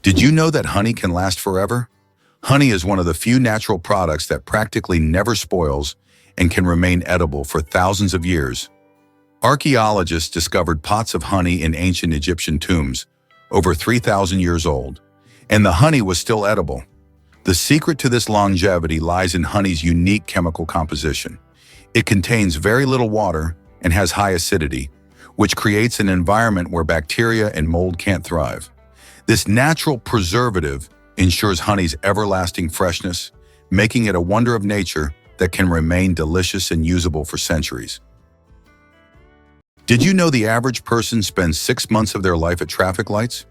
Did you know that honey can last forever? Honey is one of the few natural products that practically never spoils and can remain edible for thousands of years. Archaeologists discovered pots of honey in ancient Egyptian tombs, over 3,000 years old, and the honey was still edible. The secret to this longevity lies in honey's unique chemical composition. It contains very little water and has high acidity, which creates an environment where bacteria and mold can't thrive. This natural preservative ensures honey's everlasting freshness, making it a wonder of nature that can remain delicious and usable for centuries. Did you know the average person spends 6 months of their life at traffic lights?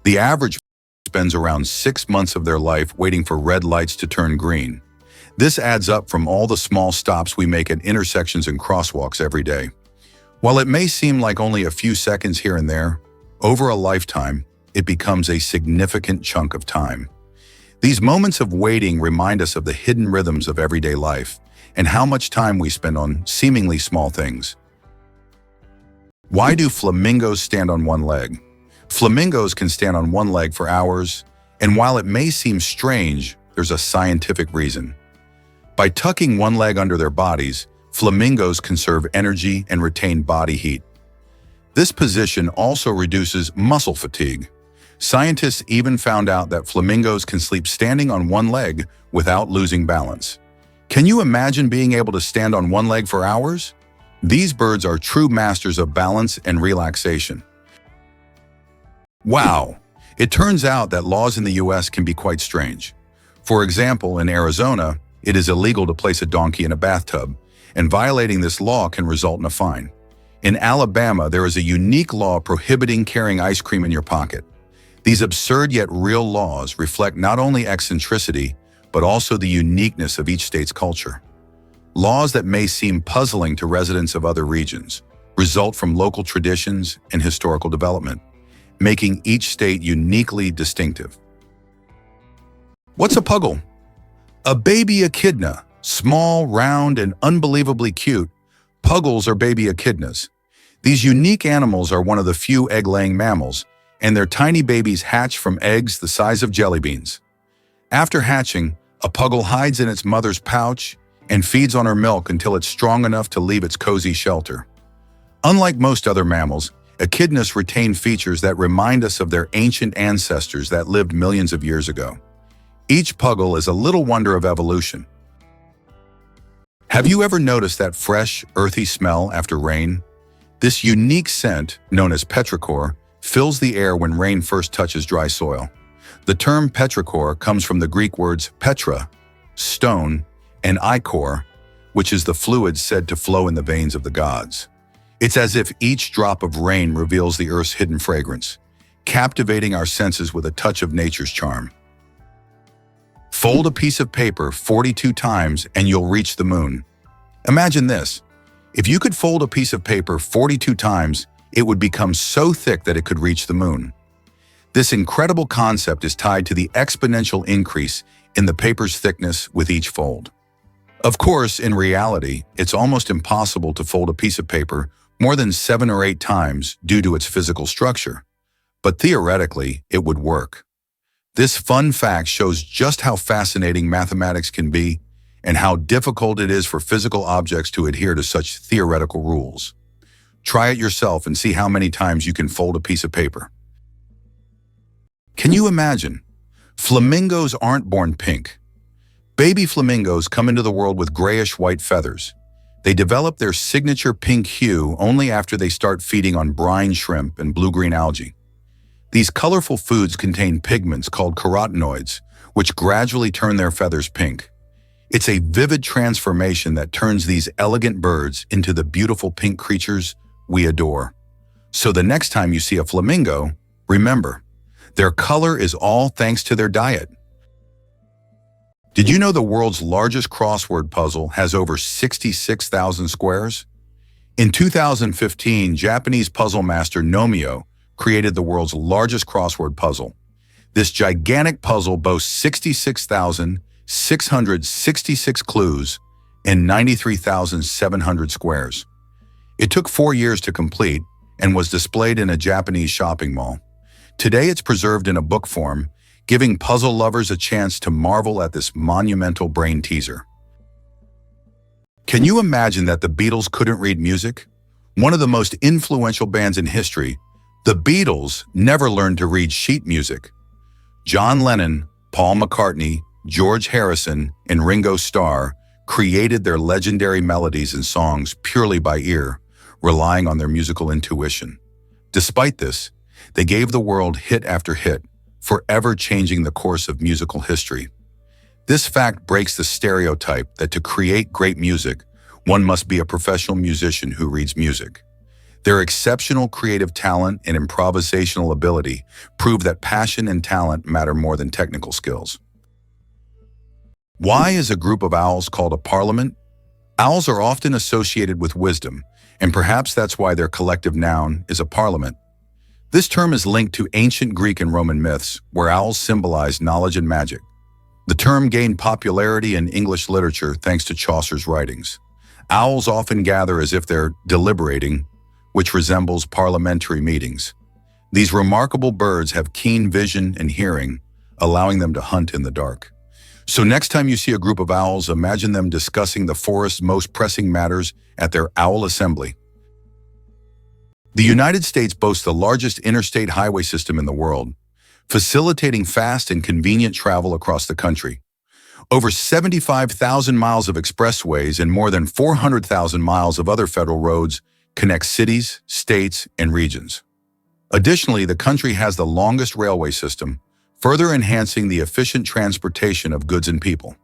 The average spends around 6 months of their life waiting for red lights to turn green. This adds up from all the small stops we make at intersections and crosswalks every day. While it may seem like only a few seconds here and there, over a lifetime, it becomes a significant chunk of time. These moments of waiting remind us of the hidden rhythms of everyday life and how much time we spend on seemingly small things. Why do flamingos stand on one leg? Flamingos can stand on one leg for hours, and while it may seem strange, there's a scientific reason. By tucking one leg under their bodies, flamingos conserve energy and retain body heat. This position also reduces muscle fatigue. Scientists even found out that flamingos can sleep standing on one leg without losing balance. Can you imagine being able to stand on one leg for hours? These birds are true masters of balance and relaxation. Wow! It turns out that laws in the US can be quite strange. For example, in Arizona, it is illegal to place a donkey in a bathtub, and violating this law can result in a fine. In Alabama, there is a unique law prohibiting carrying ice cream in your pocket. These absurd yet real laws reflect not only eccentricity, but also the uniqueness of each state's culture. Laws that may seem puzzling to residents of other regions result from local traditions and historical development, making each state uniquely distinctive. What's a puggle? A baby echidna, small, round, and unbelievably cute. Puggles are baby echidnas. These unique animals are one of the few egg-laying mammals, and their tiny babies hatch from eggs the size of jelly beans. After hatching, a puggle hides in its mother's pouch and feeds on her milk until it's strong enough to leave its cozy shelter. Unlike most other mammals, echidnas retain features that remind us of their ancient ancestors that lived millions of years ago. Each puggle is a little wonder of evolution. Have you ever noticed that fresh, earthy smell after rain? This unique scent, known as petrichor, fills the air when rain first touches dry soil. The term petrichor comes from the Greek words petra, stone, and ichor, which is the fluid said to flow in the veins of the gods. It's as if each drop of rain reveals the earth's hidden fragrance, captivating our senses with a touch of nature's charm. Fold a piece of paper 42 times and you'll reach the moon. Imagine this. If you could fold a piece of paper 42 times, it would become so thick that it could reach the moon. This incredible concept is tied to the exponential increase in the paper's thickness with each fold. Of course, in reality, it's almost impossible to fold a piece of paper more than 7 or 8 times due to its physical structure. But theoretically, it would work. This fun fact shows just how fascinating mathematics can be and how difficult it is for physical objects to adhere to such theoretical rules. Try it yourself and see how many times you can fold a piece of paper. Can you imagine? Flamingos aren't born pink. Baby flamingos come into the world with grayish-white feathers. They develop their signature pink hue only after they start feeding on brine shrimp and blue-green algae. These colorful foods contain pigments called carotenoids, which gradually turn their feathers pink. It's a vivid transformation that turns these elegant birds into the beautiful pink creatures we adore. So the next time you see a flamingo, remember, their color is all thanks to their diet. Did you know the world's largest crossword puzzle has over 66,000 squares? In 2015, Japanese puzzle master Nomio created the world's largest crossword puzzle. This gigantic puzzle boasts 66,666 clues and 93,700 squares. It took 4 years to complete and was displayed in a Japanese shopping mall. Today it's preserved in a book form giving puzzle lovers a chance to marvel at this monumental brain teaser. Can you imagine that the Beatles couldn't read music? One of the most influential bands in history, the Beatles never learned to read sheet music. John Lennon, Paul McCartney, George Harrison, and Ringo Starr created their legendary melodies and songs purely by ear, relying on their musical intuition. Despite this, they gave the world hit after hit, forever changing the course of musical history. This fact breaks the stereotype that to create great music, one must be a professional musician who reads music. Their exceptional creative talent and improvisational ability prove that passion and talent matter more than technical skills. Why is a group of owls called a parliament? Owls are often associated with wisdom, and perhaps that's why their collective noun is a parliament. This term is linked to ancient Greek and Roman myths, where owls symbolize knowledge and magic. The term gained popularity in English literature thanks to Chaucer's writings. Owls often gather as if they're deliberating, which resembles parliamentary meetings. These remarkable birds have keen vision and hearing, allowing them to hunt in the dark. So next time you see a group of owls, imagine them discussing the forest's most pressing matters at their owl assembly. The United States boasts the largest interstate highway system in the world, facilitating fast and convenient travel across the country. Over 75,000 miles of expressways and more than 400,000 miles of other federal roads connect cities, states, and regions. Additionally, the country has the longest railway system, further enhancing the efficient transportation of goods and people.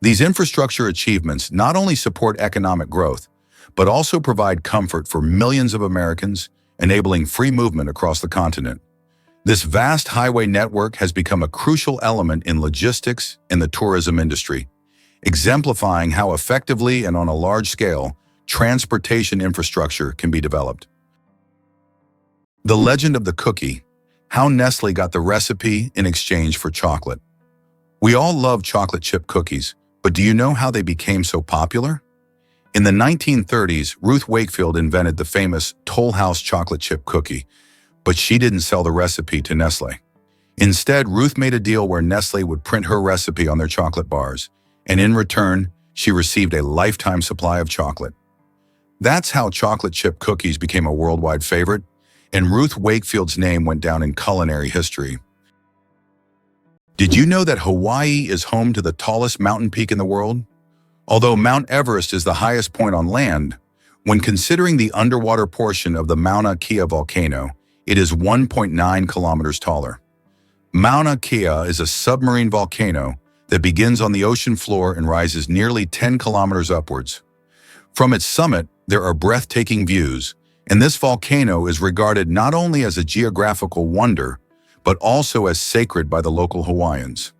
These infrastructure achievements not only support economic growth, but also provide comfort for millions of Americans, enabling free movement across the continent. This vast highway network has become a crucial element in logistics and the tourism industry, exemplifying how effectively and on a large scale transportation infrastructure can be developed. The legend of the cookie, how Nestle got the recipe in exchange for chocolate. We all love chocolate chip cookies, but do you know how they became so popular? In the 1930s, Ruth Wakefield invented the famous Toll House chocolate chip cookie, but she didn't sell the recipe to Nestle. Instead, Ruth made a deal where Nestle would print her recipe on their chocolate bars, and in return, she received a lifetime supply of chocolate. That's how chocolate chip cookies became a worldwide favorite, and Ruth Wakefield's name went down in culinary history. Did you know that Hawaii is home to the tallest mountain peak in the world? Although Mount Everest is the highest point on land, when considering the underwater portion of the Mauna Kea volcano, it is 1.9 kilometers taller. Mauna Kea is a submarine volcano that begins on the ocean floor and rises nearly 10 kilometers upwards. From its summit, there are breathtaking views, and this volcano is regarded not only as a geographical wonder, but also as sacred by the local Hawaiians.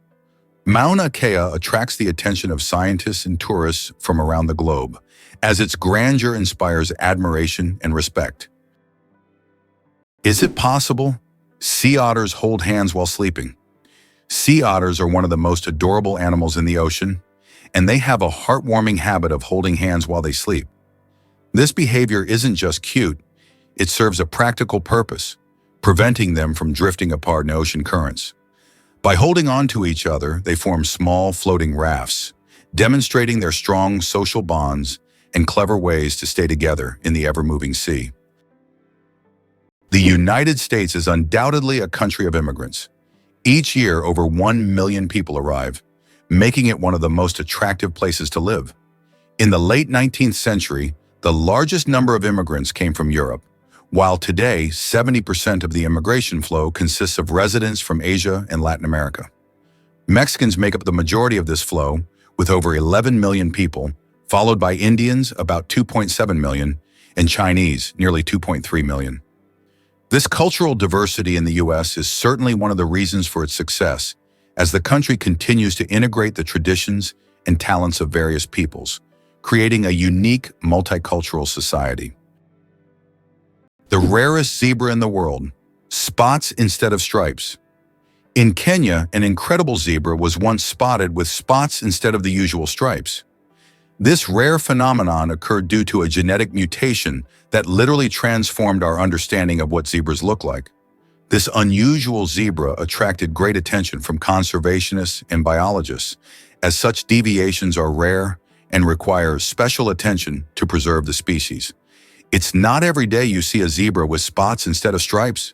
Mauna Kea attracts the attention of scientists and tourists from around the globe, as its grandeur inspires admiration and respect. Is it possible? Sea otters hold hands while sleeping. Sea otters are one of the most adorable animals in the ocean, and they have a heartwarming habit of holding hands while they sleep. This behavior isn't just cute, it serves a practical purpose, preventing them from drifting apart in ocean currents. By holding on to each other, they form small floating rafts, demonstrating their strong social bonds and clever ways to stay together in the ever-moving sea. The United States is undoubtedly a country of immigrants. Each year, over 1 million people arrive, making it one of the most attractive places to live. In the late 19th century, the largest number of immigrants came from Europe, while today 70% of the immigration flow consists of residents from Asia and Latin America. Mexicans make up the majority of this flow, with over 11 million people, followed by Indians, about 2.7 million, and Chinese, nearly 2.3 million. This cultural diversity in the U.S. is certainly one of the reasons for its success, as the country continues to integrate the traditions and talents of various peoples, creating a unique multicultural society. The rarest zebra in the world, spots instead of stripes. In Kenya, an incredible zebra was once spotted with spots instead of the usual stripes. This rare phenomenon occurred due to a genetic mutation that literally transformed our understanding of what zebras look like. This unusual zebra attracted great attention from conservationists and biologists, as such deviations are rare and require special attention to preserve the species. It's not every day you see a zebra with spots instead of stripes.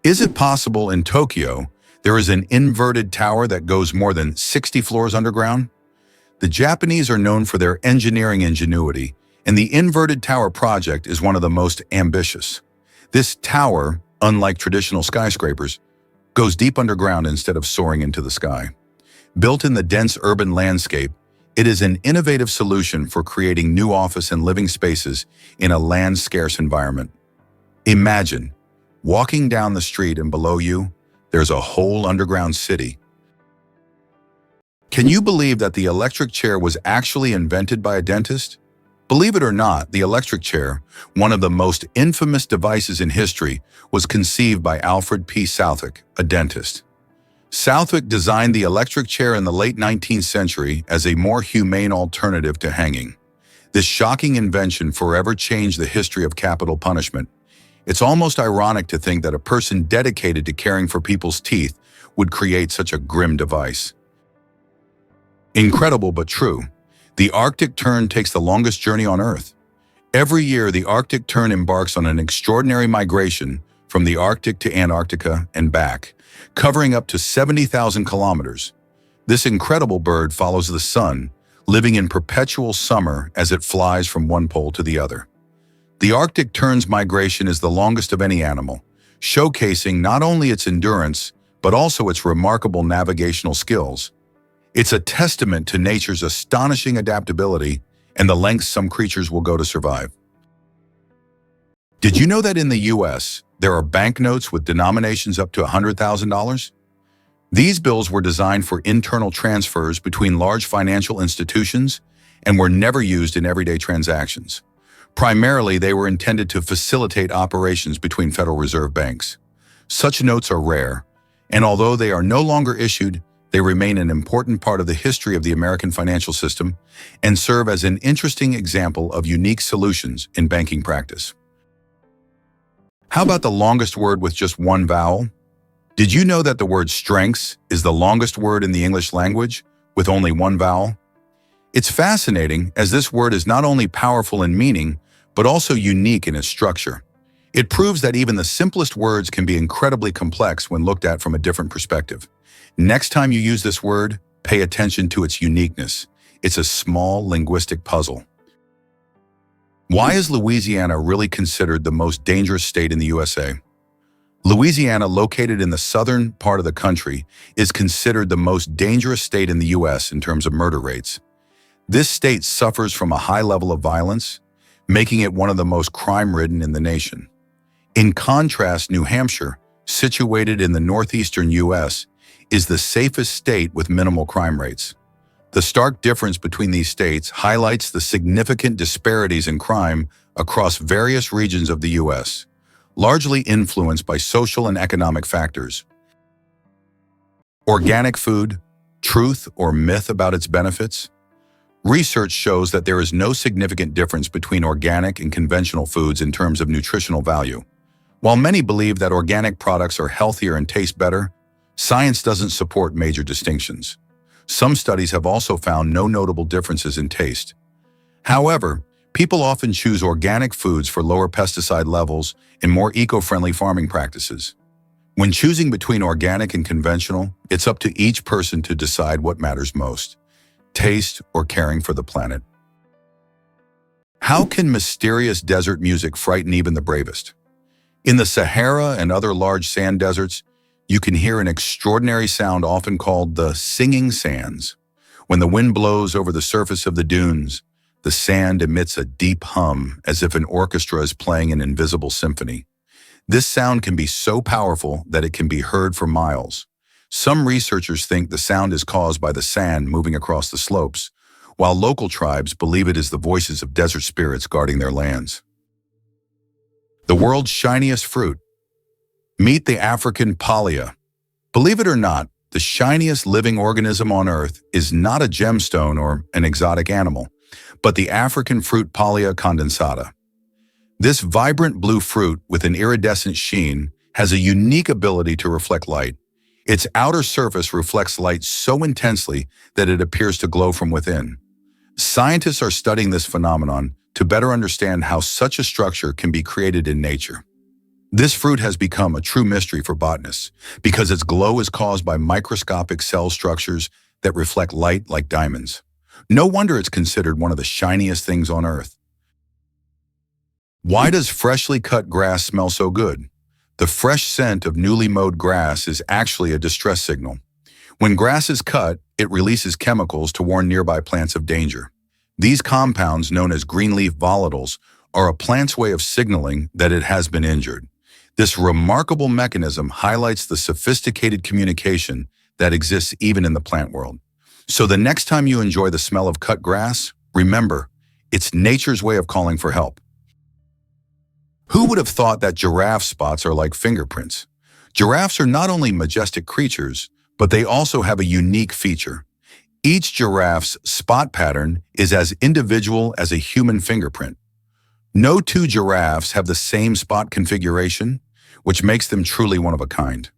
Is it possible in Tokyo there is an inverted tower that goes more than 60 floors underground? The Japanese are known for their engineering ingenuity, and the inverted tower project is one of the most ambitious. This tower, unlike traditional skyscrapers, goes deep underground instead of soaring into the sky. Built in the dense urban landscape, it is an innovative solution for creating new office and living spaces in a land-scarce environment. Imagine walking down the street and below you, there's a whole underground city. Can you believe that the electric chair was actually invented by a dentist? Believe it or not, the electric chair, one of the most infamous devices in history, was conceived by Alfred P. Southwick, a dentist. Southwick designed the electric chair in the late 19th century as a more humane alternative to hanging. This shocking invention forever changed the history of capital punishment. It's almost ironic to think that a person dedicated to caring for people's teeth would create such a grim device. Incredible but true. The Arctic tern takes the longest journey on Earth. Every year, the Arctic tern embarks on an extraordinary migration from the Arctic to Antarctica and back, covering up to 70,000 kilometers. This incredible bird follows the sun, living in perpetual summer as it flies from one pole to the other. The Arctic tern's migration is the longest of any animal, showcasing not only its endurance, but also its remarkable navigational skills. It's a testament to nature's astonishing adaptability and the lengths some creatures will go to survive. Did you know that in the US, there are banknotes with denominations up to $100,000? These bills were designed for internal transfers between large financial institutions and were never used in everyday transactions. Primarily, they were intended to facilitate operations between Federal Reserve banks. Such notes are rare, and although they are no longer issued, they remain an important part of the history of the American financial system and serve as an interesting example of unique solutions in banking practice. How about the longest word with just one vowel? Did you know that the word strengths is the longest word in the English language with only one vowel? It's fascinating as this word is not only powerful in meaning, but also unique in its structure. It proves that even the simplest words can be incredibly complex when looked at from a different perspective. Next time you use this word, pay attention to its uniqueness. It's a small linguistic puzzle. Why is Louisiana really considered the most dangerous state in the USA? Louisiana, located in the southern part of the country, is considered the most dangerous state in the US in terms of murder rates. This state suffers from a high level of violence, making it one of the most crime-ridden in the nation. In contrast, New Hampshire, situated in the northeastern US, is the safest state with minimal crime rates. The stark difference between these states highlights the significant disparities in crime across various regions of the US, largely influenced by social and economic factors. Organic food, truth or myth about its benefits? Research shows that there is no significant difference between organic and conventional foods in terms of nutritional value. While many believe that organic products are healthier and taste better, science doesn't support major distinctions. Some studies have also found no notable differences in taste. However, people often choose organic foods for lower pesticide levels and more eco-friendly farming practices. When choosing between organic and conventional, it's up to each person to decide what matters most: taste or caring for the planet. How can mysterious desert music frighten even the bravest? In the Sahara and other large sand deserts, you can hear an extraordinary sound often called the singing sands. When the wind blows over the surface of the dunes, the sand emits a deep hum as if an orchestra is playing an invisible symphony. This sound can be so powerful that it can be heard for miles. Some researchers think the sound is caused by the sand moving across the slopes, while local tribes believe it is the voices of desert spirits guarding their lands. The world's shiniest fruit. Meet the African palea. Believe it or not, the shiniest living organism on Earth is not a gemstone or an exotic animal, but the African fruit Palea condensata. This vibrant blue fruit with an iridescent sheen has a unique ability to reflect light. Its outer surface reflects light so intensely that it appears to glow from within. Scientists are studying this phenomenon to better understand how such a structure can be created in nature. This fruit has become a true mystery for botanists because its glow is caused by microscopic cell structures that reflect light like diamonds. No wonder it's considered one of the shiniest things on Earth. Why does freshly cut grass smell so good? The fresh scent of newly mowed grass is actually a distress signal. When grass is cut, it releases chemicals to warn nearby plants of danger. These compounds, known as greenleaf volatiles, are a plant's way of signaling that it has been injured. This remarkable mechanism highlights the sophisticated communication that exists even in the plant world. So the next time you enjoy the smell of cut grass, remember, it's nature's way of calling for help. Who would have thought that giraffe spots are like fingerprints? Giraffes are not only majestic creatures, but they also have a unique feature. Each giraffe's spot pattern is as individual as a human fingerprint. No two giraffes have the same spot configuration, which makes them truly one of a kind.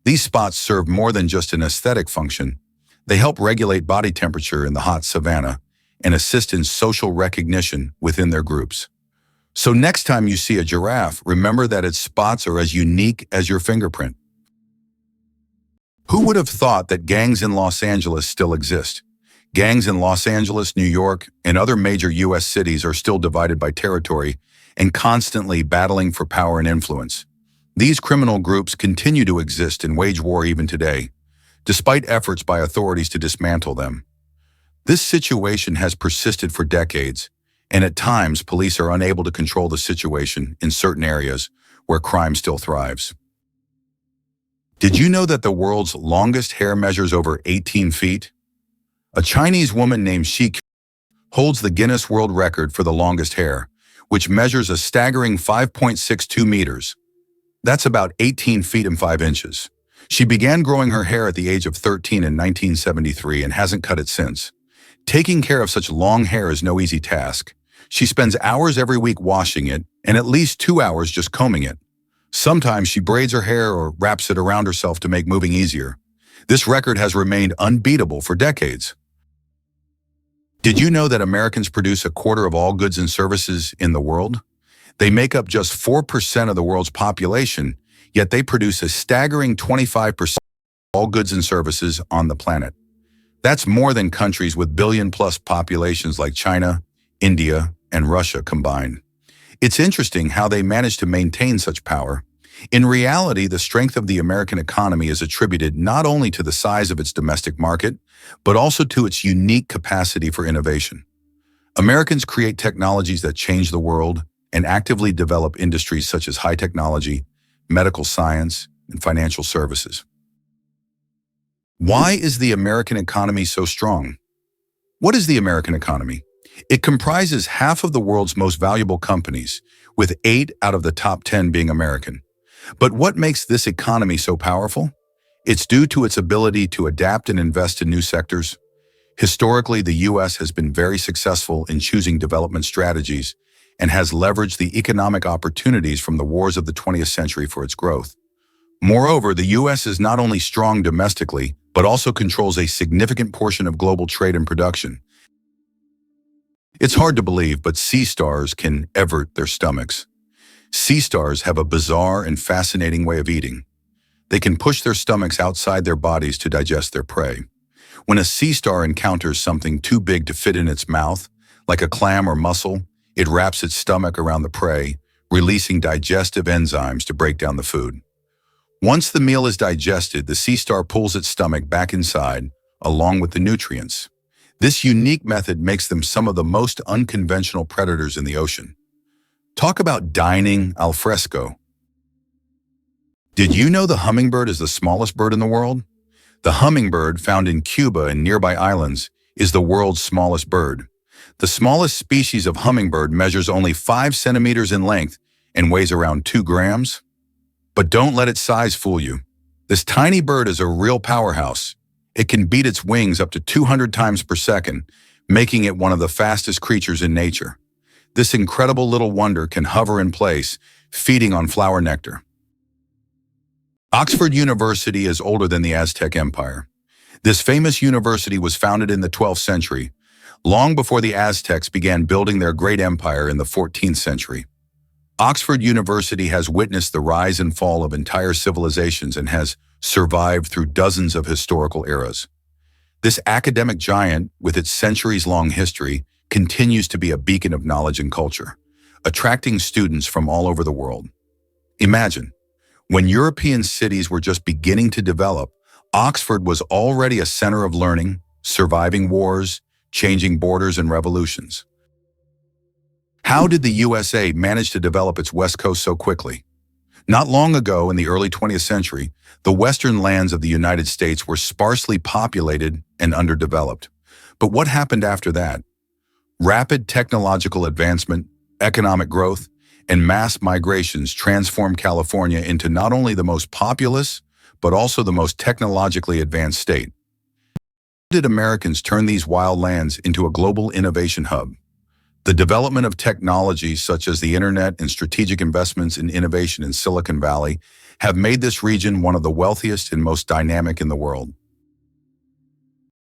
These spots serve more than just an aesthetic function. They help regulate body temperature in the hot savanna and assist in social recognition within their groups. So next time you see a giraffe, remember that its spots are as unique as your fingerprint. Who would have thought that gangs in Los Angeles still exist? Gangs in Los Angeles, New York, and other major U.S. cities are still divided by territory and constantly battling for power and influence. These criminal groups continue to exist and wage war even today, despite efforts by authorities to dismantle them. This situation has persisted for decades, and at times police are unable to control the situation in certain areas where crime still thrives. Did you know that the world's longest hair measures over 18 feet? A Chinese woman named Shi Qiu holds the Guinness World Record for the longest hair, which measures a staggering 5.62 meters. That's about 18 feet and 5 inches. She began growing her hair at the age of 13 in 1973 and hasn't cut it since. Taking care of such long hair is no easy task. She spends hours every week washing it and at least 2 hours just combing it. Sometimes she braids her hair or wraps it around herself to make moving easier. This record has remained unbeatable for decades. Did you know that Americans produce a quarter of all goods and services in the world? They make up just 4% of the world's population, yet they produce a staggering 25% of all goods and services on the planet. That's more than countries with billion-plus populations like China, India, and Russia combined. It's interesting how they manage to maintain such power. In reality, the strength of the American economy is attributed not only to the size of its domestic market, but also to its unique capacity for innovation. Americans create technologies that change the world and actively develop industries such as high technology, medical science, and financial services. Why is the American economy so strong? What is the American economy? It comprises half of the world's most valuable companies, with 8 out of the top 10 being American. But what makes this economy so powerful? It's due to its ability to adapt and invest in new sectors. Historically, the U.S. has been very successful in choosing development strategies and has leveraged the economic opportunities from the wars of the 20th century for its growth. Moreover, the U.S. is not only strong domestically, but also controls a significant portion of global trade and production. It's hard to believe, but sea stars can evert their stomachs. Sea stars have a bizarre and fascinating way of eating. They can push their stomachs outside their bodies to digest their prey. When a sea star encounters something too big to fit in its mouth, like a clam or mussel, it wraps its stomach around the prey, releasing digestive enzymes to break down the food. Once the meal is digested, the sea star pulls its stomach back inside, along with the nutrients. This unique method makes them some of the most unconventional predators in the ocean. Talk about dining al fresco. Did you know the hummingbird is the smallest bird in the world? The hummingbird, found in Cuba and nearby islands, is the world's smallest bird. The smallest species of hummingbird measures only 5 centimeters in length and weighs around 2 grams. But don't let its size fool you. This tiny bird is a real powerhouse. It can beat its wings up to 200 times per second, making it one of the fastest creatures in nature. This incredible little wonder can hover in place, feeding on flower nectar. Oxford University is older than the Aztec Empire. This famous university was founded in the 12th century, long before the Aztecs began building their great empire in the 14th century. Oxford University has witnessed the rise and fall of entire civilizations and has survived through dozens of historical eras. This academic giant, with its centuries-long history, continues to be a beacon of knowledge and culture, attracting students from all over the world. Imagine, when European cities were just beginning to develop, Oxford was already a center of learning, surviving wars, changing borders and revolutions. How did the USA manage to develop its West Coast so quickly? Not long ago, in the early 20th century, the western lands of the United States were sparsely populated and underdeveloped. But what happened after that? Rapid technological advancement, economic growth, and mass migrations transformed California into not only the most populous, but also the most technologically advanced state. How did Americans turn these wild lands into a global innovation hub? The development of technologies such as the internet and strategic investments in innovation in Silicon Valley have made this region one of the wealthiest and most dynamic in the world.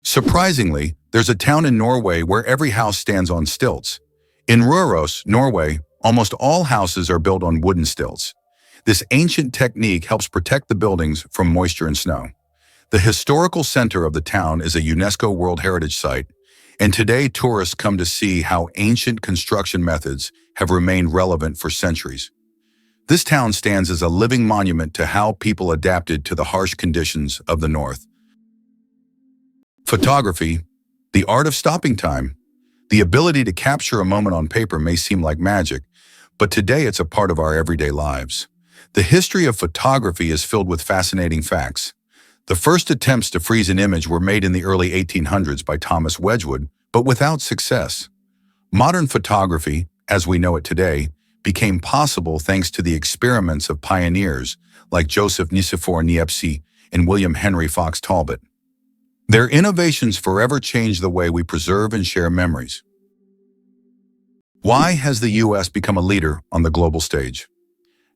Surprisingly, there's a town in Norway where every house stands on stilts. In Røros, Norway, almost all houses are built on wooden stilts. This ancient technique helps protect the buildings from moisture and snow. The historical center of the town is a UNESCO World Heritage Site, and today tourists come to see how ancient construction methods have remained relevant for centuries. This town stands as a living monument to how people adapted to the harsh conditions of the North. Photography, the art of stopping time. The ability to capture a moment on paper may seem like magic, but today it's a part of our everyday lives. The history of photography is filled with fascinating facts. The first attempts to freeze an image were made in the early 1800s by Thomas Wedgwood, but without success. Modern photography, as we know it today, became possible thanks to the experiments of pioneers like Joseph Nicephore Niepce and William Henry Fox Talbot. Their innovations forever changed the way we preserve and share memories. Why has the U.S. become a leader on the global stage?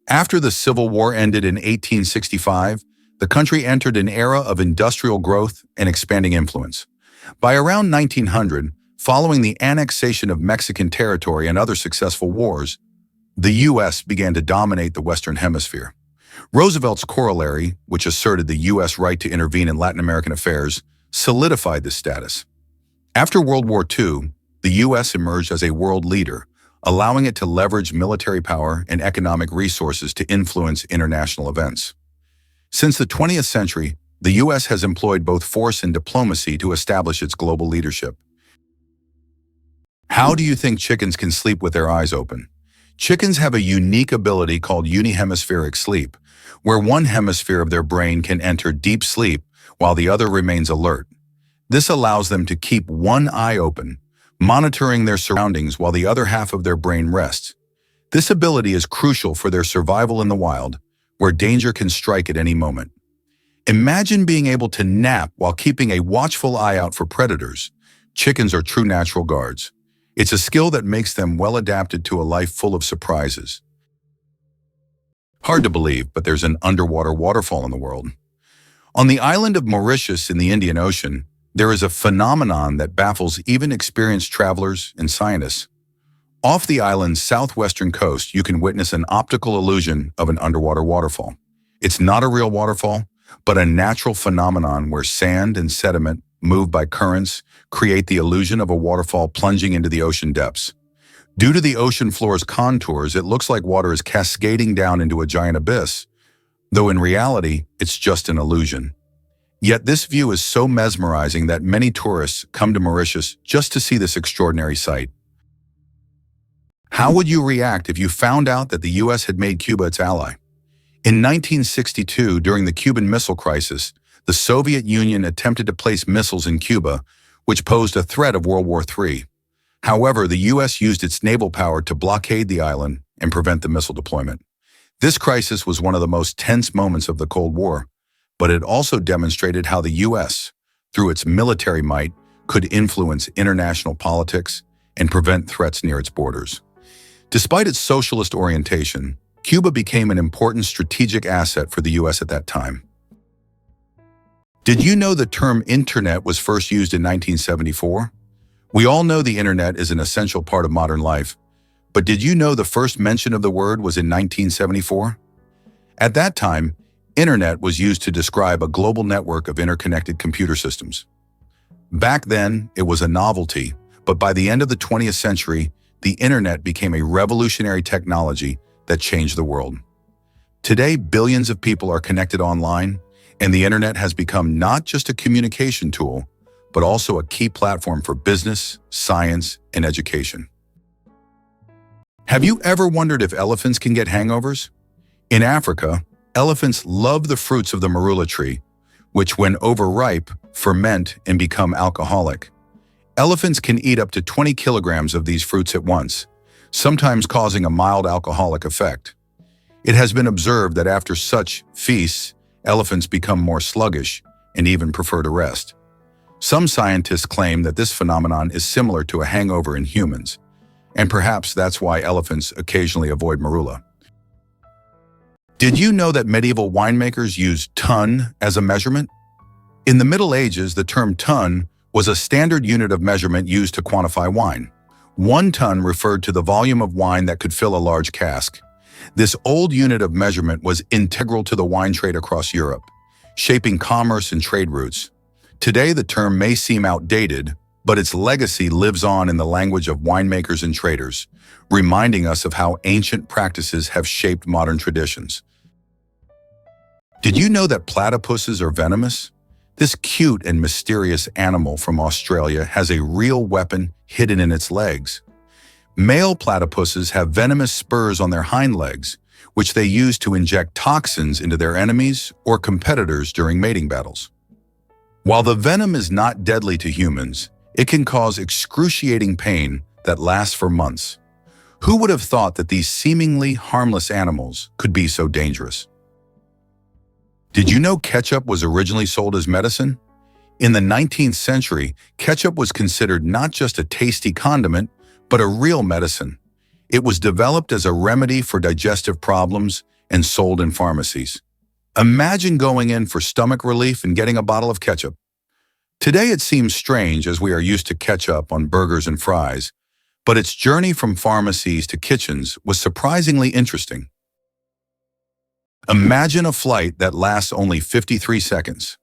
After the Civil War ended in 1865, the country entered an era of industrial growth and expanding influence. By around 1900, following the annexation of Mexican territory and other successful wars, the U.S. began to dominate the Western Hemisphere. Roosevelt's corollary, which asserted the U.S. right to intervene in Latin American affairs, solidified this status. After World War II, the U.S. emerged as a world leader, allowing it to leverage military power and economic resources to influence international events. Since the 20th century, the U.S. has employed both force and diplomacy to establish its global leadership. How do you think chickens can sleep with their eyes open? Chickens have a unique ability called unihemispheric sleep, where one hemisphere of their brain can enter deep sleep while the other remains alert. This allows them to keep one eye open, monitoring their surroundings while the other half of their brain rests. This ability is crucial for their survival in the wild, where danger can strike at any moment. Imagine being able to nap while keeping a watchful eye out for predators. Chickens are true natural guards. It's a skill that makes them well adapted to a life full of surprises. Hard to believe, but there's an underwater waterfall in the world. On the island of Mauritius in the Indian Ocean, there is a phenomenon that baffles even experienced travelers and scientists. Off the island's southwestern coast, you can witness an optical illusion of an underwater waterfall. It's not a real waterfall, but a natural phenomenon where sand and sediment, moved by currents, create the illusion of a waterfall plunging into the ocean depths. Due to the ocean floor's contours, it looks like water is cascading down into a giant abyss, though in reality, it's just an illusion. Yet this view is so mesmerizing that many tourists come to Mauritius just to see this extraordinary sight. How would you react if you found out that the U.S. had made Cuba its ally? In 1962, during the Cuban Missile Crisis, the Soviet Union attempted to place missiles in Cuba, which posed a threat of World War III. However, the U.S. used its naval power to blockade the island and prevent the missile deployment. This crisis was one of the most tense moments of the Cold War, but it also demonstrated how the U.S., through its military might, could influence international politics and prevent threats near its borders. Despite its socialist orientation, Cuba became an important strategic asset for the US at that time. Did you know the term internet was first used in 1974? We all know the internet is an essential part of modern life, but did you know the first mention of the word was in 1974? At that time, internet was used to describe a global network of interconnected computer systems. Back then, it was a novelty, but by the end of the 20th century, the internet became a revolutionary technology that changed the world. Today, billions of people are connected online, and the internet has become not just a communication tool, but also a key platform for business, science, and education. Have you ever wondered if elephants can get hangovers? In Africa, elephants love the fruits of the marula tree, which when overripe, ferment and become alcoholic. Elephants can eat up to 20 kilograms of these fruits at once, sometimes causing a mild alcoholic effect. It has been observed that after such feasts, elephants become more sluggish and even prefer to rest. Some scientists claim that this phenomenon is similar to a hangover in humans, and perhaps that's why elephants occasionally avoid marula. Did you know that medieval winemakers used ton as a measurement? In the Middle Ages, the term ton was a standard unit of measurement used to quantify wine. 1 ton referred to the volume of wine that could fill a large cask. This old unit of measurement was integral to the wine trade across Europe, shaping commerce and trade routes. Today, the term may seem outdated, but its legacy lives on in the language of winemakers and traders, reminding us of how ancient practices have shaped modern traditions. Did you know that platypuses are venomous? This cute and mysterious animal from Australia has a real weapon hidden in its legs. Male platypuses have venomous spurs on their hind legs, which they use to inject toxins into their enemies or competitors during mating battles. While the venom is not deadly to humans, it can cause excruciating pain that lasts for months. Who would have thought that these seemingly harmless animals could be so dangerous? Did you know ketchup was originally sold as medicine? In the 19th century, ketchup was considered not just a tasty condiment, but a real medicine. It was developed as a remedy for digestive problems and sold in pharmacies. Imagine going in for stomach relief and getting a bottle of ketchup. Today it seems strange as we are used to ketchup on burgers and fries, but its journey from pharmacies to kitchens was surprisingly interesting. Imagine a flight that lasts only 53 seconds.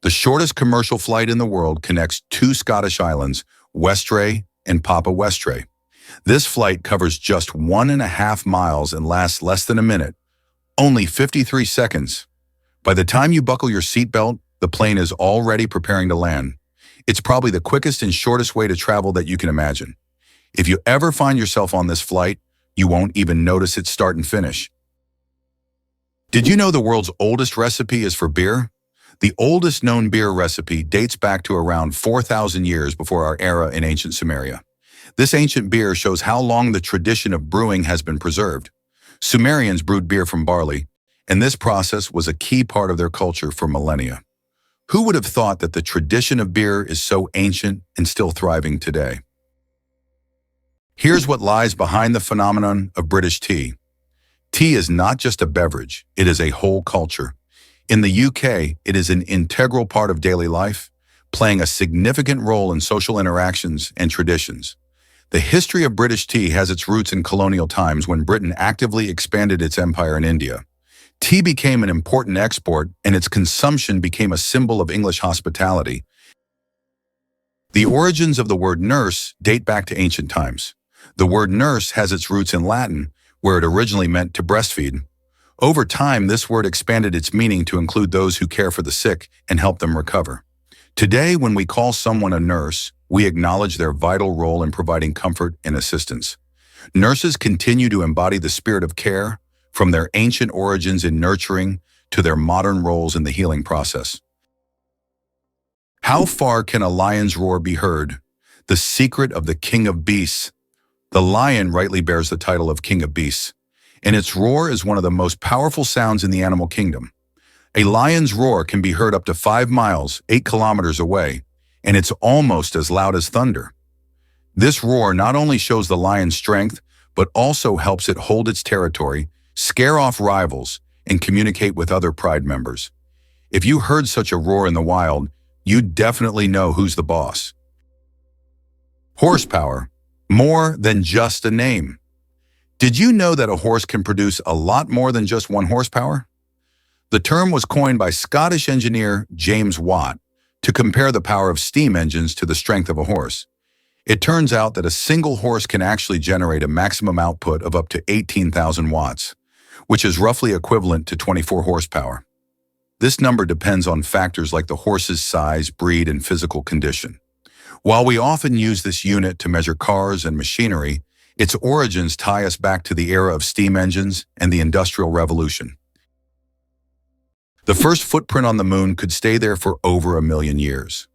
The shortest commercial flight in the world connects 2 Scottish islands, Westray and Papa Westray. This flight covers just 1.5 miles and lasts less than a minute. Only 53 seconds. By the time you buckle your seatbelt, the plane is already preparing to land. It's probably the quickest and shortest way to travel that you can imagine. If you ever find yourself on this flight, you won't even notice its start and finish. Did you know the world's oldest recipe is for beer? The oldest known beer recipe dates back to around 4,000 years before our era in ancient Sumeria. This ancient beer shows how long the tradition of brewing has been preserved. Sumerians brewed beer from barley, and this process was a key part of their culture for millennia. Who would have thought that the tradition of beer is so ancient and still thriving today? Here's what lies behind the phenomenon of British tea. Tea is not just a beverage, it is a whole culture. In the UK, it is an integral part of daily life, playing a significant role in social interactions and traditions. The history of British tea has its roots in colonial times when Britain actively expanded its empire in India. Tea became an important export, and its consumption became a symbol of English hospitality. The origins of the word nurse date back to ancient times. The word nurse has its roots in Latin, where it originally meant to breastfeed. Over time, this word expanded its meaning to include those who care for the sick and help them recover. Today, when we call someone a nurse, we acknowledge their vital role in providing comfort and assistance. Nurses continue to embody the spirit of care, from their ancient origins in nurturing to their modern roles in the healing process. How far can a lion's roar be heard? The secret of the king of beasts. The lion rightly bears the title of king of beasts, and its roar is one of the most powerful sounds in the animal kingdom. A lion's roar can be heard up to 5 miles, 8 kilometers away, and it's almost as loud as thunder. This roar not only shows the lion's strength, but also helps it hold its territory, scare off rivals, and communicate with other pride members. If you heard such a roar in the wild, you'd definitely know who's the boss. Horsepower. More than just a name. Did you know that a horse can produce a lot more than just 1 horsepower? The term was coined by Scottish engineer James Watt to compare the power of steam engines to the strength of a horse. It turns out that a single horse can actually generate a maximum output of up to 18,000 watts, which is roughly equivalent to 24 horsepower. This number depends on factors like the horse's size, breed, and physical condition. While we often use this unit to measure cars and machinery, its origins tie us back to the era of steam engines and the Industrial Revolution. The first footprint on the moon could stay there for over 1 million years.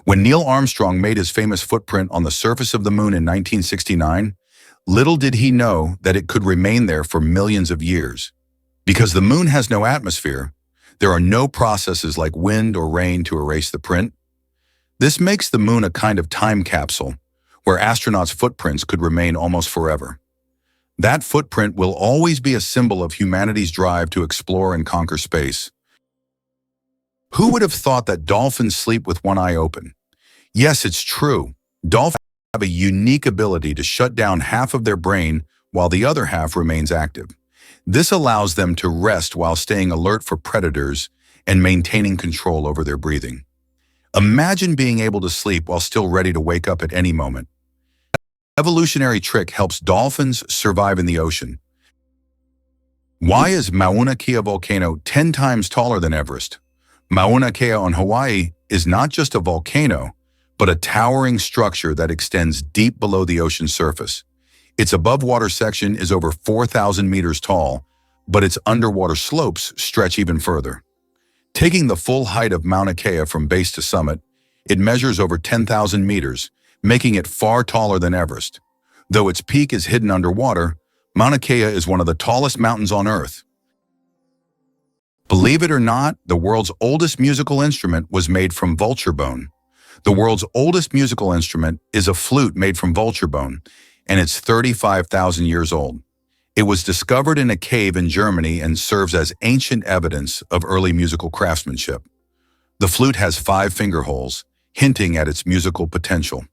When Neil Armstrong made his famous footprint on the surface of the moon in 1969, little did he know that it could remain there for millions of years. Because the moon has no atmosphere, there are no processes like wind or rain to erase the print. This makes the moon a kind of time capsule, where astronauts' footprints could remain almost forever. That footprint will always be a symbol of humanity's drive to explore and conquer space. Who would have thought that dolphins sleep with one eye open? Yes, it's true. Dolphins have a unique ability to shut down half of their brain while the other half remains active. This allows them to rest while staying alert for predators and maintaining control over their breathing. Imagine being able to sleep while still ready to wake up at any moment. Evolutionary trick helps dolphins survive in the ocean. Why is Mauna Kea volcano 10 times taller than Everest? Mauna Kea on Hawaii is not just a volcano, but a towering structure that extends deep below the ocean surface. Its above-water section is over 4,000 meters tall, but its underwater slopes stretch even further. Taking the full height of Mauna Kea from base to summit, it measures over 10,000 meters, making it far taller than Everest. Though its peak is hidden underwater, Mauna Kea is one of the tallest mountains on Earth. Believe it or not, the world's oldest musical instrument was made from vulture bone. The world's oldest musical instrument is a flute made from vulture bone, and it's 35,000 years old. It was discovered in a cave in Germany and serves as ancient evidence of early musical craftsmanship. The flute has 5 finger holes, hinting at its musical potential.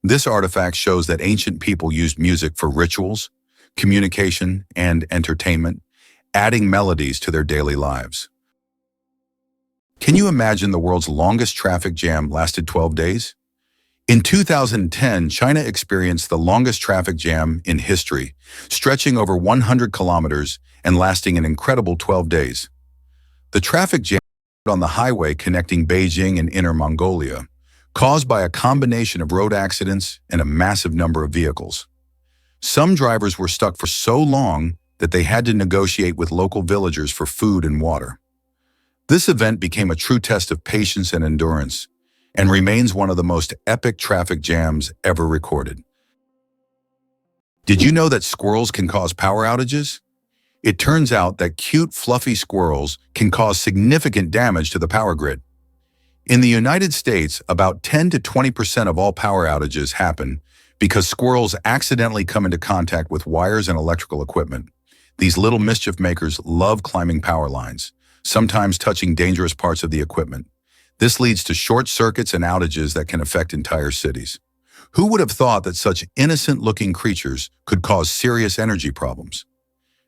This artifact shows that ancient people used music for rituals, communication, and entertainment, adding melodies to their daily lives. Can you imagine the world's longest traffic jam lasted 12 days? In 2010, China experienced the longest traffic jam in history, stretching over 100 kilometers and lasting an incredible 12 days. The traffic jam on the highway connecting Beijing and Inner Mongolia, caused by a combination of road accidents and a massive number of vehicles. Some drivers were stuck for so long that they had to negotiate with local villagers for food and water. This event became a true test of patience and endurance, and remains one of the most epic traffic jams ever recorded. Did you know that squirrels can cause power outages? It turns out that cute, fluffy squirrels can cause significant damage to the power grid. In the United States, about 10 to 20% of all power outages happen because squirrels accidentally come into contact with wires and electrical equipment. These little mischief makers love climbing power lines, sometimes touching dangerous parts of the equipment. This leads to short circuits and outages that can affect entire cities. Who would have thought that such innocent-looking creatures could cause serious energy problems?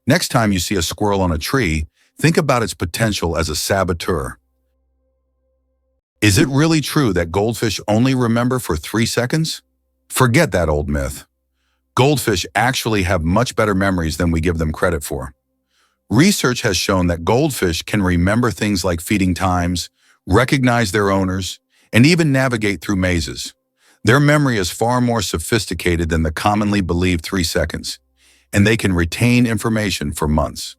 Next time you see a squirrel on a tree, think about its potential as a saboteur. Is it really true that goldfish only remember for 3 seconds? Forget that old myth. Goldfish actually have much better memories than we give them credit for. Research has shown that goldfish can remember things like feeding times, recognize their owners, and even navigate through mazes. Their memory is far more sophisticated than the commonly believed 3 seconds, and they can retain information for months.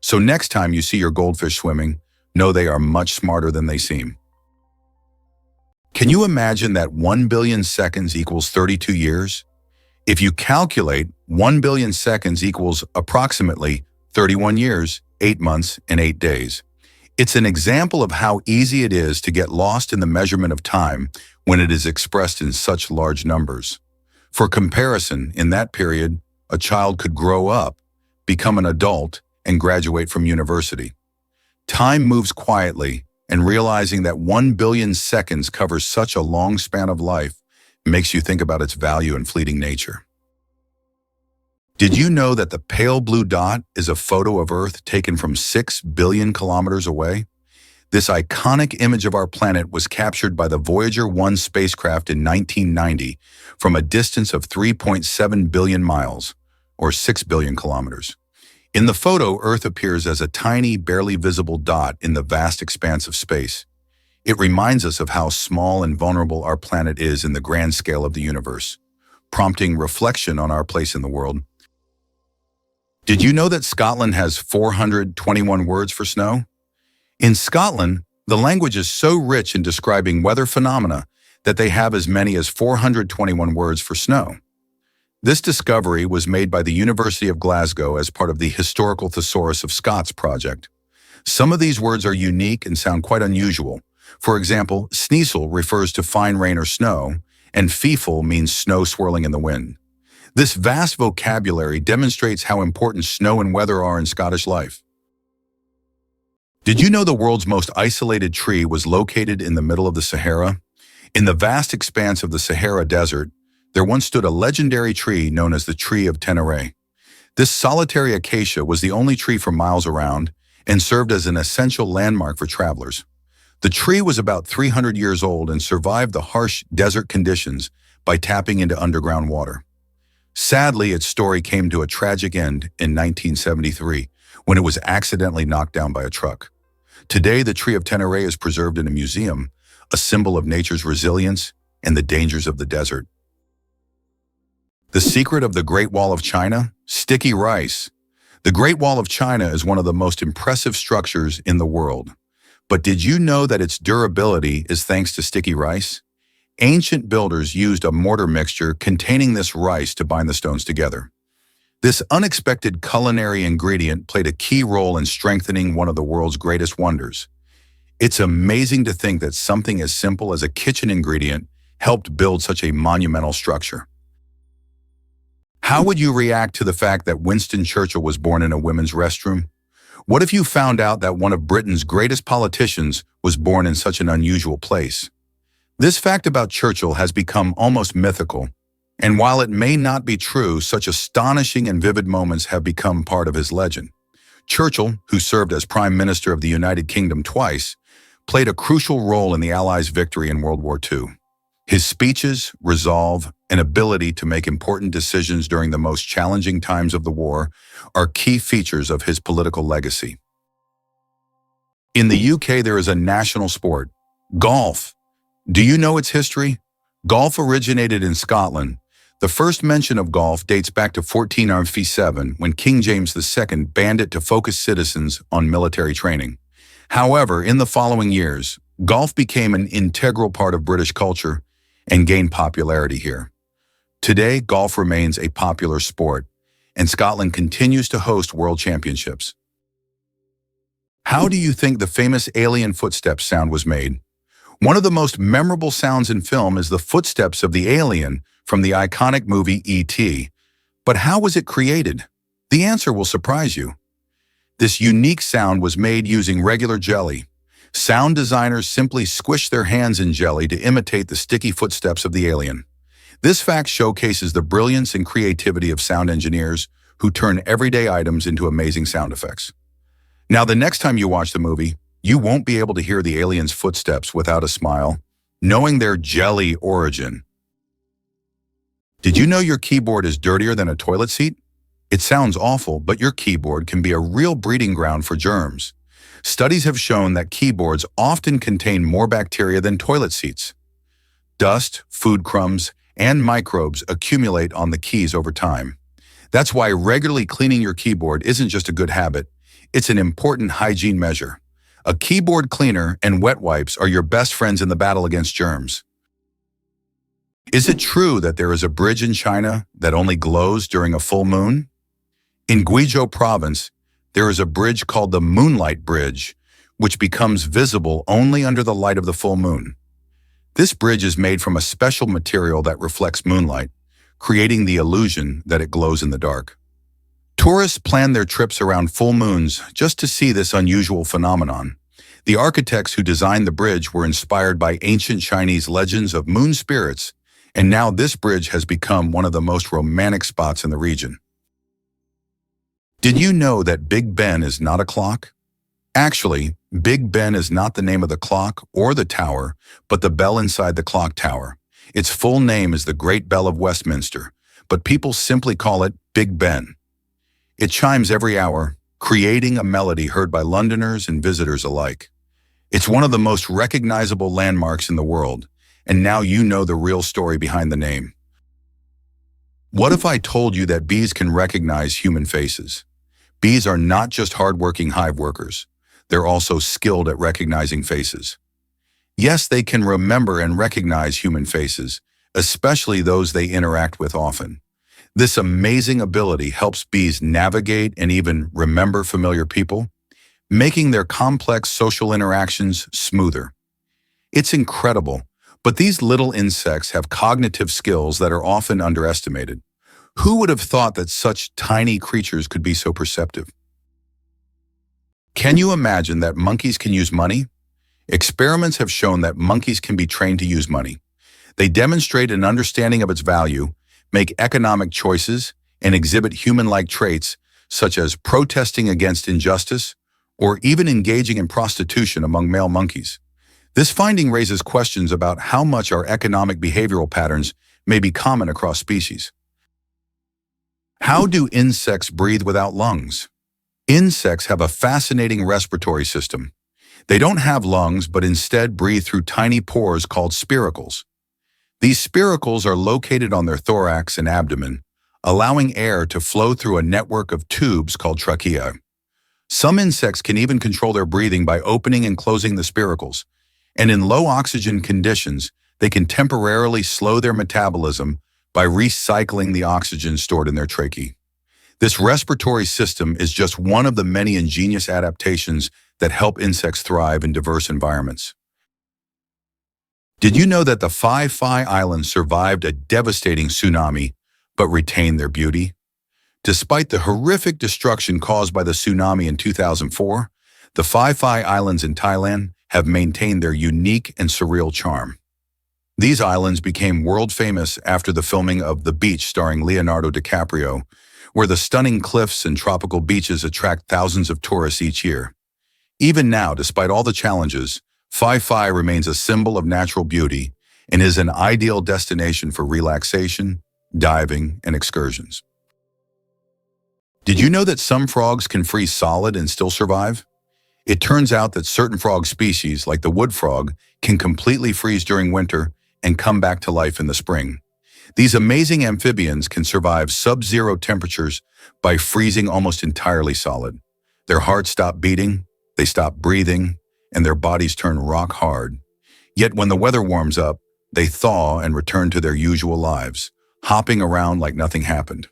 So next time you see your goldfish swimming, know they are much smarter than they seem. Can you imagine that 1 billion seconds equals 32 years? If you calculate 1 billion seconds equals approximately 31 years, 8 months, and 8 days. It's an example of how easy it is to get lost in the measurement of time when it is expressed in such large numbers. For comparison, in that period, a child could grow up, become an adult, and graduate from university. Time moves quietly, and realizing that 1 billion seconds covers such a long span of life makes you think about its value and fleeting nature. Did you know that the pale blue dot is a photo of Earth taken from 6 billion kilometers away? This iconic image of our planet was captured by the Voyager 1 spacecraft in 1990 from a distance of 3.7 billion miles, or 6 billion kilometers. In the photo, Earth appears as a tiny, barely visible dot in the vast expanse of space. It reminds us of how small and vulnerable our planet is in the grand scale of the universe, prompting reflection on our place in the world. Did you know that Scotland has 421 words for snow? In Scotland, the language is so rich in describing weather phenomena that they have as many as 421 words for snow. This discovery was made by the University of Glasgow as part of the Historical Thesaurus of Scots project. Some of these words are unique and sound quite unusual. For example, sneasel refers to fine rain or snow, and feeful means snow swirling in the wind. This vast vocabulary demonstrates how important snow and weather are in Scottish life. Did you know the world's most isolated tree was located in the middle of the Sahara? In the vast expanse of the Sahara Desert, there once stood a legendary tree known as the Tree of Tenere. This solitary acacia was the only tree for miles around and served as an essential landmark for travelers. The tree was about 300 years old and survived the harsh desert conditions by tapping into underground water. Sadly, its story came to a tragic end in 1973 when it was accidentally knocked down by a truck. Today, the Tree of Tenere is preserved in a museum, a symbol of nature's resilience and the dangers of the desert. The secret of the Great Wall of China? Sticky rice. The Great Wall of China is one of the most impressive structures in the world. But did you know that its durability is thanks to sticky rice? Ancient builders used a mortar mixture containing this rice to bind the stones together. This unexpected culinary ingredient played a key role in strengthening one of the world's greatest wonders. It's amazing to think that something as simple as a kitchen ingredient helped build such a monumental structure. How would you react to the fact that Winston Churchill was born in a women's restroom? What if you found out that one of Britain's greatest politicians was born in such an unusual place? This fact about Churchill has become almost mythical, and while it may not be true, such astonishing and vivid moments have become part of his legend. Churchill, who served as Prime Minister of the United Kingdom twice, played a crucial role in the Allies' victory in World War II. His speeches, resolve, and ability to make important decisions during the most challenging times of the war are key features of his political legacy. In the UK, there is a national sport, golf. Do you know its history? Golf originated in Scotland. The first mention of golf dates back to 1497 when King James II banned it to focus citizens on military training. However, in the following years, golf became an integral part of British culture and gained popularity here. Today, golf remains a popular sport, and Scotland continues to host world championships. How do you think the famous alien footsteps sound was made? One of the most memorable sounds in film is the footsteps of the alien from the iconic movie E.T. But how was it created? The answer will surprise you. This unique sound was made using regular jelly. Sound designers simply squish their hands in jelly to imitate the sticky footsteps of the alien. This fact showcases the brilliance and creativity of sound engineers who turn everyday items into amazing sound effects. Now, the next time you watch the movie, you won't be able to hear the alien's footsteps without a smile, knowing their jelly origin. Did you know your keyboard is dirtier than a toilet seat? It sounds awful, but your keyboard can be a real breeding ground for germs. Studies have shown that keyboards often contain more bacteria than toilet seats. Dust, food crumbs, and microbes accumulate on the keys over time. That's why regularly cleaning your keyboard isn't just a good habit, it's an important hygiene measure. A keyboard cleaner and wet wipes are your best friends in the battle against germs. Is it true that there is a bridge in China that only glows during a full moon? In Guizhou province, there is a bridge called the Moonlight Bridge, which becomes visible only under the light of the full moon. This bridge is made from a special material that reflects moonlight, creating the illusion that it glows in the dark. Tourists plan their trips around full moons just to see this unusual phenomenon. The architects who designed the bridge were inspired by ancient Chinese legends of moon spirits, and now this bridge has become one of the most romantic spots in the region. Did you know that Big Ben is not a clock? Actually, Big Ben is not the name of the clock or the tower, but the bell inside the clock tower. Its full name is the Great Bell of Westminster, but people simply call it Big Ben. It chimes every hour, creating a melody heard by Londoners and visitors alike. It's one of the most recognizable landmarks in the world, and now you know the real story behind the name. What if I told you that bees can recognize human faces? Bees are not just hardworking hive workers. They're also skilled at recognizing faces. Yes, they can remember and recognize human faces, especially those they interact with often. This amazing ability helps bees navigate and even remember familiar people, making their complex social interactions smoother. It's incredible, but these little insects have cognitive skills that are often underestimated. Who would have thought that such tiny creatures could be so perceptive? Can you imagine that monkeys can use money? Experiments have shown that monkeys can be trained to use money. They demonstrate an understanding of its value, make economic choices, and exhibit human-like traits such as protesting against injustice or even engaging in prostitution among male monkeys. This finding raises questions about how much our economic behavioral patterns may be common across species. How do insects breathe without lungs? Insects have a fascinating respiratory system. They don't have lungs, but instead breathe through tiny pores called spiracles. These spiracles are located on their thorax and abdomen, allowing air to flow through a network of tubes called tracheae. Some insects can even control their breathing by opening and closing the spiracles, and in low oxygen conditions, they can temporarily slow their metabolism by recycling the oxygen stored in their tracheae. This respiratory system is just one of the many ingenious adaptations that help insects thrive in diverse environments. Did you know that the Phi Islands survived a devastating tsunami but retained their beauty? Despite the horrific destruction caused by the tsunami in 2004, the Phi Islands in Thailand have maintained their unique and surreal charm. These islands became world famous after the filming of The Beach starring Leonardo DiCaprio, where the stunning cliffs and tropical beaches attract thousands of tourists each year. Even now, despite all the challenges, Phi remains a symbol of natural beauty and is an ideal destination for relaxation, diving, and excursions. Did you know that some frogs can freeze solid and still survive? It turns out that certain frog species, like the wood frog, can completely freeze during winter and come back to life in the spring. These amazing amphibians can survive sub-zero temperatures by freezing almost entirely solid. Their hearts stop beating, they stop breathing, and their bodies turn rock hard. Yet when the weather warms up, they thaw and return to their usual lives, hopping around like nothing happened.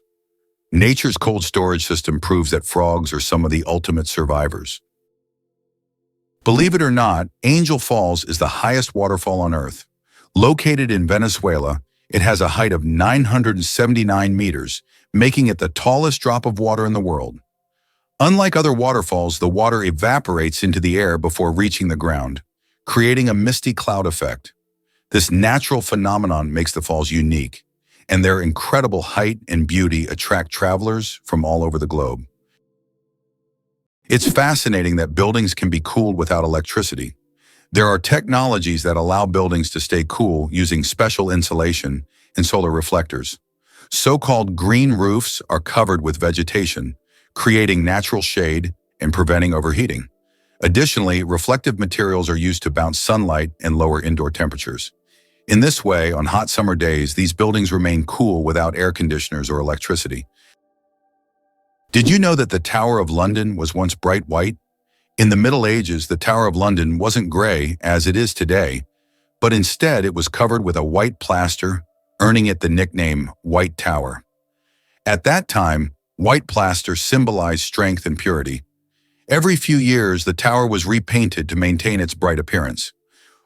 Nature's cold storage system proves that frogs are some of the ultimate survivors. Believe it or not, Angel Falls is the highest waterfall on Earth. Located in Venezuela, it has a height of 979 meters, making it the tallest drop of water in the world. Unlike other waterfalls, the water evaporates into the air before reaching the ground, creating a misty cloud effect. This natural phenomenon makes the falls unique, and their incredible height and beauty attract travelers from all over the globe. It's fascinating that buildings can be cooled without electricity. There are technologies that allow buildings to stay cool using special insulation and solar reflectors. So-called green roofs are covered with vegetation, creating natural shade and preventing overheating. Additionally, reflective materials are used to bounce sunlight and lower indoor temperatures. In this way, on hot summer days, these buildings remain cool without air conditioners or electricity. Did you know that the Tower of London was once bright white? In the Middle Ages, the Tower of London wasn't gray as it is today, but instead it was covered with a white plaster, earning it the nickname White Tower. At that time, white plaster symbolized strength and purity. Every few years, the tower was repainted to maintain its bright appearance.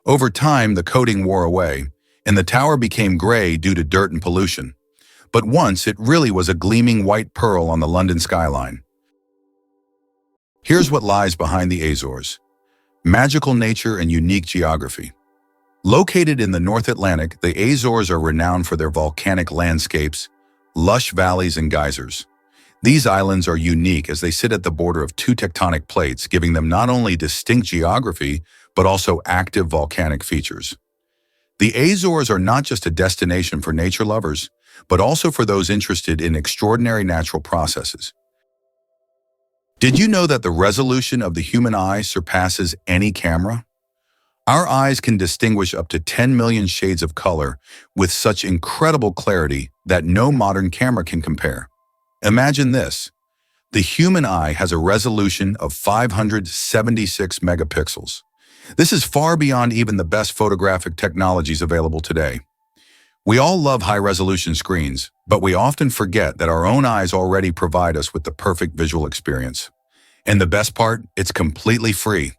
Over time, the coating wore away, and the tower became gray due to dirt and pollution. but once it really was a gleaming white pearl on the London skyline. Here's what lies behind the Azores: magical nature and unique geography. Located in the North Atlantic, the Azores are renowned for their volcanic landscapes, lush valleys, and geysers. These islands are unique as they sit at the border of two tectonic plates, giving them not only distinct geography, but also active volcanic features. The Azores are not just a destination for nature lovers, but also for those interested in extraordinary natural processes. Did you know that the resolution of the human eye surpasses any camera? Our eyes can distinguish up to 10 million shades of color with such incredible clarity that no modern camera can compare. Imagine this. The human eye has a resolution of 576 megapixels. This is far beyond even the best photographic technologies available today. We all love high-resolution screens, but we often forget that our own eyes already provide us with the perfect visual experience. And the best part, it's completely free.